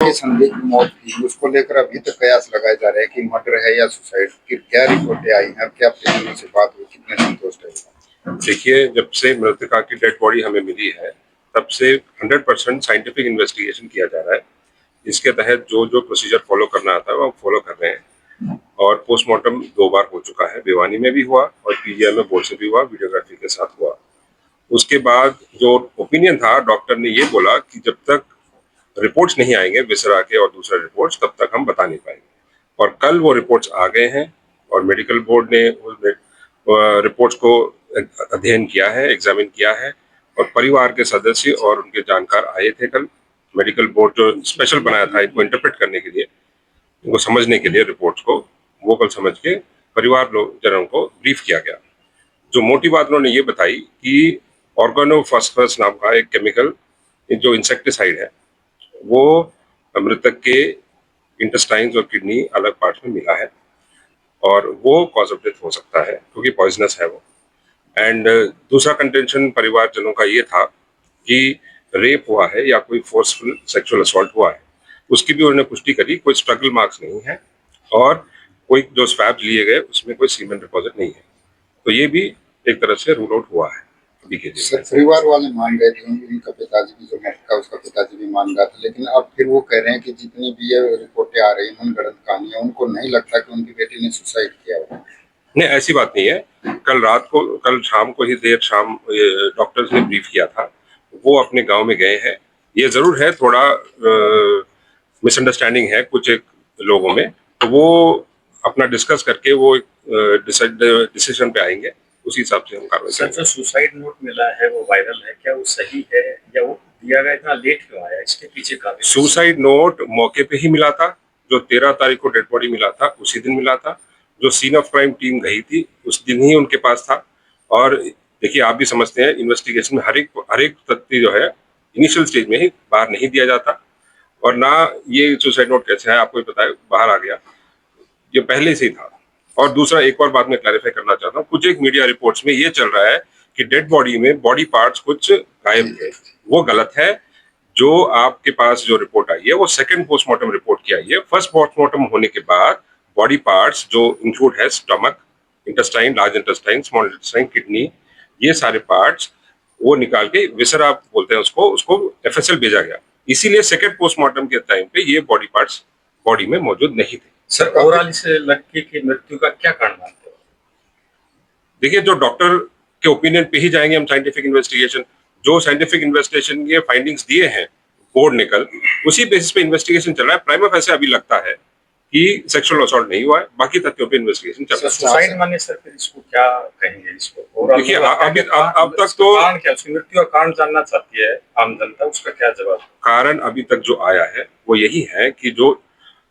की संदिग्ध मौत की, उसको लेकर अभी तक कयास लगाए जा रहे हैं कि मर्डर है या सुसाइड की। क्या रिपोर्टें आई हैं, क्या परिजनों से बात हुई, कितने संतुष्ट है? देखिए, जब से मृतका की डेड बॉडी हमें मिली है तब से 100% साइंटिफिक इन्वेस्टिगेशन किया जा रहा है। इसके तहत जो जो प्रोसीजर फॉलो करना आता है वो हम फॉलो कर रहे हैं। और पोस्टमार्टम 2 बार हो चुका है, भिवानी में भी हुआ और पीजीआई में बोर्ड से भी हुआ, वीडियोग्राफी के साथ हुआ। उसके बाद जो ओपिनियन था, डॉक्टर ने ये बोला कि जब तक रिपोर्ट्स नहीं आएंगे विसरा के और दूसरे रिपोर्ट्स, तब तक हम बता नहीं पाएंगे। और कल वो रिपोर्ट्स आ गए हैं और मेडिकल बोर्ड ने उस रिपोर्ट्स को अध्ययन किया है, एग्जामिन किया है। और परिवार के सदस्य और उनके जानकार आए थे कल। मेडिकल बोर्ड जो स्पेशल बनाया था इनको इंटरप्रेट करने के लिए, इनको समझने के लिए रिपोर्ट्स को, वो कल समझ के परिवार जनों को ब्रीफ किया गया। जो मोटी बात उन्होंने ये बताई कि ऑर्गेनोफॉस्फरस नाम का एक केमिकल जो इंसेक्टिसाइड है, वो मृतक के इंटेस्टाइन्स और किडनी अलग पार्ट में मिला है और वो कॉज ऑफ डेथ हो सकता है क्योंकि पॉइजनस है वो। एंड दूसरा कंटेंशन परिवारजनों का ये था कि रेप हुआ है या कोई फोर्सफुल सेक्सुअल असॉल्ट हुआ है, उसकी भी उन्होंने पुष्टि करी। कोई स्ट्रगल मार्क्स नहीं है और कोई जो स्वैब लिए गए उसमें कोई सीमेंट डिपॉजिट नहीं है, तो ये भी एक तरह से रूल आउट हुआ है अभी के लिए। परिवार वाले मान गए थे, उनका पिताजी भी जो मृतक उसका पिताजी भी मान रहा था, लेकिन अब फिर वो कह रहे हैं कि जितनी भी ये रिपोर्टें आ रही हैं मनगढ़ंत कहानियां, उनको नहीं लगता कि उनकी बेटी ने सुसाइड किया हो। नहीं, ऐसी बात नहीं है। कल शाम को ही देर शाम डॉक्टर्स ने ब्रीफ किया था, वो अपने गांव में गए हैं। ये जरूर है थोड़ा मिसअंडरस्टैंडिंग है कुछ एक लोगों में, तो वो अपना डिस्कस करके वो डिसीजन पे आएंगे, उसी हिसाब से हम कार्रवाई करेंगे। जो सुसाइड नोट मिला है वो वायरल है, क्या वो सही है या वो दिया गया इतना लेट क्यों आया, इसके पीछे का? सुसाइड नोट मौके पे ही मिला था, जो 13 तारीख को डेड बॉडी मिला था उसी दिन मिला था। जो सीन ऑफ क्राइम टीम गई थी उस दिन ही उनके पास था। और देखिए, आप भी समझते हैं इन्वेस्टिगेशन में हर एक तथ्य जो है इनिशियल स्टेज में ही बाहर नहीं दिया जाता। और ना ये सुसाइड नोट कैसे है आपको पता है, बाहर आ गया, ये पहले से ही था। और दूसरा एक और बात मैं क्लैरिफाई करना चाहता हूँ, कुछ एक मीडिया रिपोर्ट्स में ये चल रहा है कि डेड बॉडी में बॉडी पार्ट्स कुछ गायब थे, वो गलत है। जो आपके पास जो रिपोर्ट आई है वो सेकंड पोस्टमार्टम रिपोर्ट की आई है। फर्स्ट पोस्टमार्टम होने के बाद बॉडी पार्ट्स जो इंक्लूड है stomach, intestine, large intestine, small intestine, kidney, ये सारे पार्ट्स वो निकाल के विसरा बोलते हैं उसको एफएसएल भेजा गया। इसीलिए सेकंड पोस्टमार्टम के टाइम पे ये बॉडी पार्ट्स बॉडी में मौजूद नहीं थे। सर, ओवरऑल इस लड़की की मृत्यु का क्या कारण मानते हो? देखिए, जो डॉक्टर के ओपिनियन पे ही जाएंगे हम साइंटिफिक इन्वेस्टिगेशन। जो साइंटिफिक इन्वेस्टिगेशन के फाइंडिंग्स दिए हैं बोर्ड ने कल, उसी बेसिस पे इन्वेस्टिगेशन चल रहा है। प्राइमा फेसी अभी लगता है कि सेक्सुअल असॉल्ट नहीं हुआ है, बाकी तत्वों पे इन्वेस्टिगेशन चल रहा है। सुसाइड माने सर, फिर इसको क्या कहेंगे? इसको देखिए, अब तक तो कारण क्या, उसकी मृत्यु का कारण जानना चाहती है आम जनता, उसका क्या जवाब? कारण अभी तक जो आया है वो यही है कि जो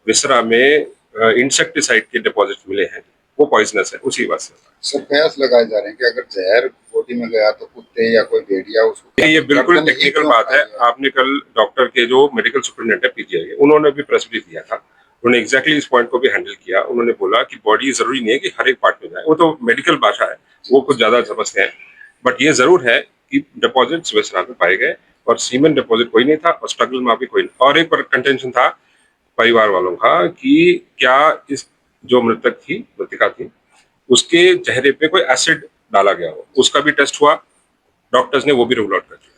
विसरा में इंसेक्टिसाइड के डिपॉजिट मिले हैं वो पॉइजनस है, उसी वजह से। सर, कयास लगाए जा रहे हैं कि अगर जहर बॉडी में गया तो कुत्ते या कोई भेड़िया उसको। ये बिल्कुल टेक्निकल बात है। आपने कल डॉक्टर के जो मेडिकल सुपरिटेंडेंट है पीजीआई के, उन्होंने भी प्रेस रिलीज दिया था। उन्होंने एग्जैक्टली इस पॉइंट को भी हैंडल किया। उन्होंने बोला कि बॉडी जरूरी नहीं है कि हर एक पार्ट में जाए, वो तो मेडिकल भाषा है, वो कुछ ज्यादा समझते हैं। बट ये जरूर है कि डिपॉजिट्स विसरा में पाए गए और सीमेंट डिपॉजिट कोई नहीं था और स्ट्रगल में भी कोई नहीं। और एक कंटेंशन था परिवार वालों का कि क्या इस जो मृतिका थी, उसके चेहरे पे कोई एसिड डाला गया हो, उसका भी टेस्ट हुआ। डॉक्टर्स ने वो भी रूल आउट कर दिया।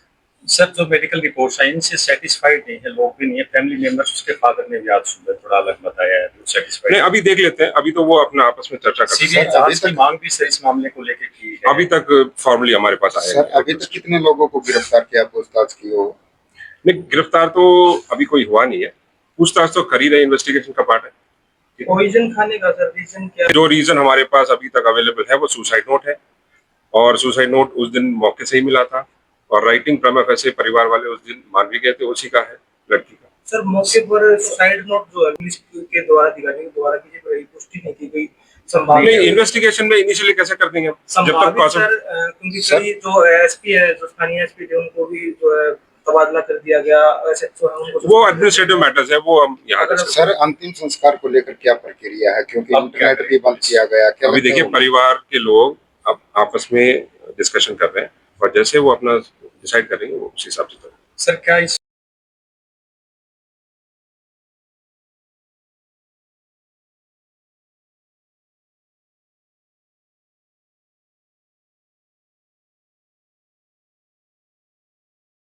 सर, जो मेडिकल रिपोर्ट्स हैं इनसे सेटिस्फाइड नहीं है लोग, भी नहीं है, फैमिली मेंबर्स, उसके फादर ने भी आज सुबह थोड़ा अलग बताया है, तो सेटिस्फाइड नहीं। अभी देख लेते हैं, अभी तो वो अपना आपस में चर्चा करते हैं। जांच की मांग भी सर इस मामले को लेकर की है। अभी तक फॉर्मली हमारे पास आया है। अभी तक कितने लोगों को गिरफ्तार किया, पूछताछ की हो? नहीं, गिरफ्तार तो अभी कोई हुआ नहीं है, पूछताछ तो कर ही रहे, इन्वेस्टिगेशन का पार्ट है। पॉइजन खाने का सर रीजन क्या? जो रीजन हमारे पास अभी तक अवेलेबल है वो सुसाइड नोट है, और सुसाइड नोट उस दिन मौके से ही मिला था। और राइटिंग प्राइमा फेसी परिवार वाले उस दिन मान भी गए थे, उसी का है, लड़की का। सर, मौके पर सुसाइड नोट जो है पुलिस के द्वारा अधिकारियों के द्वारा की पुष्टि नहीं की गई। नहीं, इन्वेस्टिगेशन में इनिशियली कैसे कर देंगे जब तक क्योंकि जो एसपी है, जो स्थानीय एसपी थे, उनको भी जो है तबादला कर दिया गया, ऐसे वो एडमिनिस्ट्रेटिव मैटर्स है, वो हम यहाँ। सर, अंतिम संस्कार को लेकर क्या प्रक्रिया है, क्योंकि इंटरनेट भी बंद किया गया? अभी देखिए, परिवार के लोग अब आपस में डिस्कशन कर रहे हैं और जैसे वो अपना डिसाइड करेंगे वो उस हिसाब से। सर, क्या